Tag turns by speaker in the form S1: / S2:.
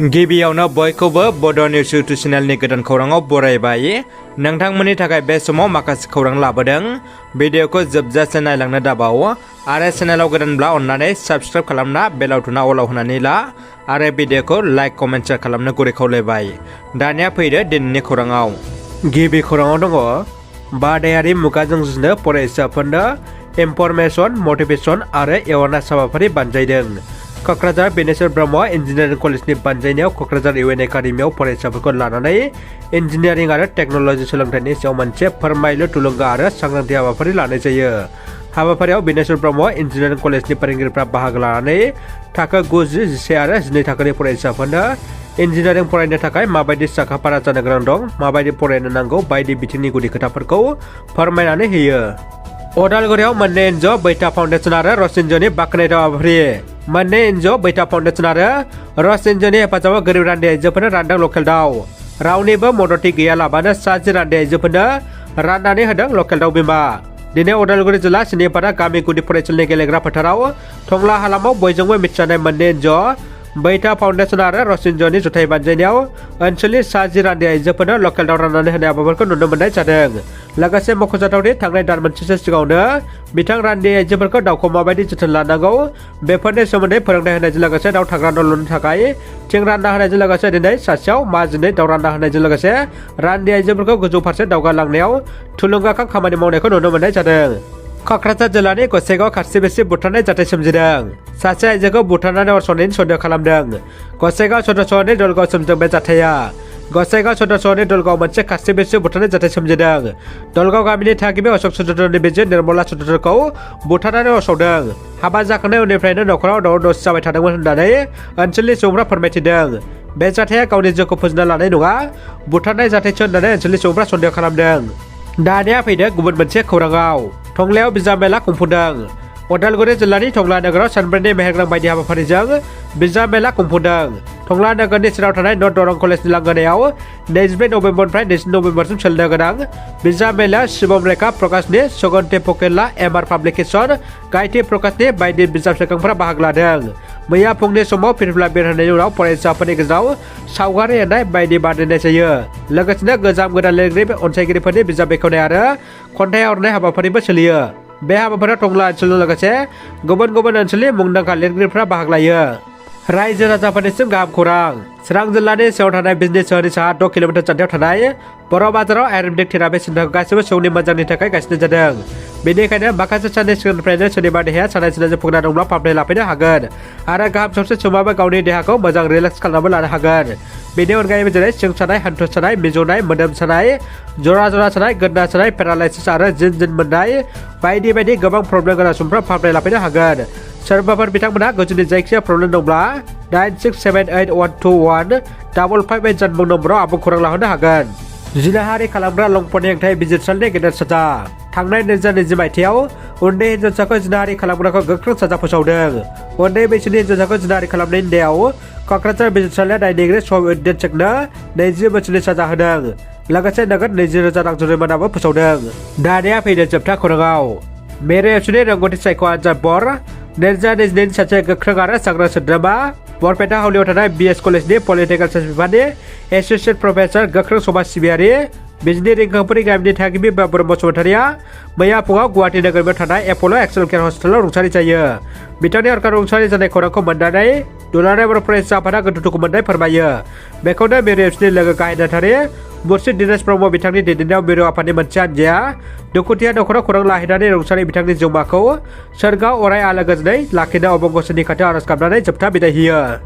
S1: गिबियावनो बयखौबो बड' निउस इउटुब चेनेलनि गोदान खौराङाव बरायबाय। नोंथांमोननि थाखाय बे समाव माखासे खौरां लाबोदों। भिडिअखौ जोबजासे नायलांनो दाबाव आरो चेनेलाव गोदानब्ला अन्नानै साबस्क्राइब खालामना बेल आइकनआ अलाव होनानै ला आरो भिडिअखौ लाइक कमेन्ट शेयार खालामनो गुरै खावलायबाय। दानिया फैदो दिनैनि खौराङाव। गिबि खौराङाव दङ बादायारि मुगाजों जुजिनो फरायसाफोरनो इनफरमेशन मटिभेशन आरो एवारनेस हाबाफारि बानजायदों। क'क्राझार बेनेश्वर ब्रह्म इन्जिनियारिं कलेजनि बानजायनायाव क'क्राझार इउ एन एकाडेमियाव फरायसाफोरखौ लानानै इन्जिनियारिं आरो टेक्न'लजि सोलोंथाइनि सायाव मोनसे फोरमायलु थुलुंगा आरो सांग्रांथि हाबाफारि लानाय जायो। हाबाफारियाव बेनेश्वर ब्रह्म इन्जिनियारिं कलेजनि फोरोंगिरिफ्रा बाहागो लानानै थाखो 9, 11 आरो 12 थाखोनि फरायसाफोरनो इन्जिनियारिं फरायनो थाखाय माबायदि साखाफारा जानो गोनां दं, माबायदि फरायनो नांगौ बायदि बिथिंनि गुदि खोथाफोरखौ फोरमायनानै होयो। अदालगुरियाव मोननै एनजिअ बैथा फाउन्डेसन आरो रस एनजिअनि बाख्नायथाव हाबाफारि। मोननै एनजिअ बैथा फाउन्डेसन आरो रस एनजिअनि हेफाजाबाव गोरिब रान्दि आइजोफोरनो रानदों लकेल दाउ। रावनिबो मददथि गैयालाबानो 60 रान्दि आइजोफोरनो राननानै होदों लकेल दाउ बिमा। दिनै अदालगुरि जिल्ला सिनिपारा गामि गुदि फरायसालिनि गेलेग्रा फोथाराव टंला हालामाव बयजोंबो मिथिजानाय मोननै एनजिअ बैथा फाउन्डेसन आरो रस एनजिअनि जुथाइ बानजायनायाव ओनसोलनि 60 रान्दि आइजोफोरनो लकेल दाउ राननानै होनाय हाबाफोरखौ नुनो मोननाय जादों। लोगोसे मख'जाथावदि थांनाय दान मोनसेसो सिगाङावनो बिथां रान्दि आइजोफोरखौ दाउखौ माबायदि जोथोन लानांगौ बेफोरनि सोमोन्दै फोरोंथाय होनायजों लोगोसे दाउ थाग्रा न' लुनो थाखाय थिं रानना होनायजों लोगोसे दिनै सासेयाव माजिनै दाउ रानना होनायजों लोगोसे रान्दि आइजोफोरखौ गोजौ फारसे दावगालांनायाव थुलुंगाखां खामानि मावनायखौ नुनो मोननाय जादों। क'क्राझार जिल्लानि गसाइगाव खारसिबिसि बुथारनाय जाथाय सोमजिदों। सासे आइजोखौ बुथारनानै अरस'नायनि सन्देह खालामदों। गसाइगाव सदर सहरनि दलगाव सोमजिदों बे जाथाया। गसाइगाव सदर सहरनि दलगाव मोनसे खारसिबिसि बुथारनाय जाथाय सोमजिदों। दलगाव गामिनि थागिबि अशोक चन्द्रनि बिसि निर्मला चन्द्रखौ बुथारनानै अरस'दों। हाबा जाखांनाय उननिफ्रायनो न'खराव दावराव दावसि जाबाय थादोंमोन होननानै ओनसोलनि सुबुंफ्रा फोरमायथिदों। बे जाथाया गावनि जिउखौ फोजोबना लानाय नङा, बुथारनाय जाथायसो होननानै ओनसोलनि सुबुंफ्रा सन्देह खालामदों। दानिया फैदो गुबुन मोनसे खौराङाव। टंलायाव बिजाब मेला खुंफुंदों। अदालगुरि जिल्लानि टंला नोगोराव सानब्रैनि मेहेरगोनां बायदि हाबाफारिजों बिजाब मेला खुंफुंदों। टंला नोगोरनि सेराव थानाय नर्थ दरं कलेजनि लांगोनायाव 24 नबेम्बरनिफ्राय 20 नबेम्बरसिम सोलिनो गोनां बिजाब मेलायाव शिवम रेखा प्रकाशनि सगन्ति पकेला एमआर पाब्लिकेशन, गायत्री प्रकाशनि बायदि बिजाब सेरखांफोरा बाहागो लादों। मैया फुंनि समाव फिरफिला बिर होनायनि उनाव फरायसाफोरनि गेजेराव सावगारि एरनाय बायदि बादायनाय जायो। लोगोसेनो गोजाम गोदान लिरगिरि अनसायगिरिफोरनि बिजाब बेखेवनाय आरो खन्थाइ आवरायनाय हाबाफारिबो सोलियो। बे हाबाफारियाव टंला ओनसोलजों लोगोसे गुबुन गुबुन ओनसोलनि मुंदांखा लिरगिरिफोरा बाहागो लायो। रायजो राजाफोरनिसिम गाहाम खौरां। चिरां जिल्लानि सिङाव थानाय बिजनि सोहोरनि साहा 6 किल'मिटार जानथायाव थानाय बर' बाजाराव आयुर्वेदिक थेरापि सेन्टारखौ गासैबो सुबुंनि मोजांनि थाखाय गायसननाय जादों। बेनिखायनो माखासे साननि सिगांनिफ्रायनो सोरनिबा देहाया सानाय सुनायजों भुगिना दंब्ला फाहामथाय लाफैनो हागोन आरो गाहाम सावस्रि सुबुङाबो गावनि देहाखौ मोजां रिलेक्स खालामनाबो लानो हागोन। बेनि अनगायैबो जेरै सिं सानाय, हान्थु सानाय, मिजौनाय, मोदोम सानाय, जरा सानाय, गोदना सानाय, पेरालाइसिस आरो जिन मोननाय बायदि बायदि गोबां प्रब्लेम गोनां सुबुंफ्रा फाहामथाय लाफैनो हागोन। सोरबाफोर बिथांमोनहा गोजौनि जायखिजाया प्रब्लेम दंब्ला 9678121558 जानबुं नम्बराव आबुं खौरां लाहरनो हागोन। जिनाहारि खालामग्रा लंपटनि हेंथायै बिजिरसालिनि गेदेर साजा। थांनाय 2020 मायथाइयाव उन्दै हिनजावसाखौ जिनाहारि खालामग्राखौ गोख्रों साजा फोसावदों। उन्दै बैसोनि हिनजावसाखौ जिनाहारि खालामनायनि दायाव क'क्राझार बिजिरसालिया दायनिगिरि सौविद्दिन शेखनो 20 बोसोरनि साजा होदों। लोगोसे नोगोद 20,000 रां जुरिमानाबो फोसावदों। दानिया फैदो जोबथा खौराङाव। मेरि एबसुनि रोंगौथि सायख' आनजाद बर 2022 सासे गोख्रों आरो सांग्रां सोद्रोमा बरपेटा हावलियाव थानाय BS कलेजनि पलिटिकेल साइन्स बिफाननि एस'सिएट प्रफेसार गोख्रों समाज सिबियारि बिजनि रिंखांफुरि गामिनि थागिबि बाबुर बसुमतारिया मैया फुङाव गुवाहाटि नोगोरमायाव थानाय एप'ल' एक्सेल केयार हस्पिटालाव रुंसारि जायो। बिथांनि हरखाब रुंसारि जानाय खौरांखौ मोननानै दुलाराय बर' फरायसा आफादा गोथौ दुखु मोननाय फोरमायो। बेखौनो मेरि एबसुनि लोगो गाहाय नेहाथारि मुर्शिद दिनेश ब्रह्म बिथांनि दैदेननायाव मिरु आफादनि मोनसे हानजाया दुखुथिया न'खराव खौरां लाहैनानै रुंसारि बिथांनि जिउमाखौ सोरगोआव अराय आलो गोजोनै लाखिनो अबंगसरनि खाथियाव आर'ज गाबनानै जोबथा बिदाय होयो।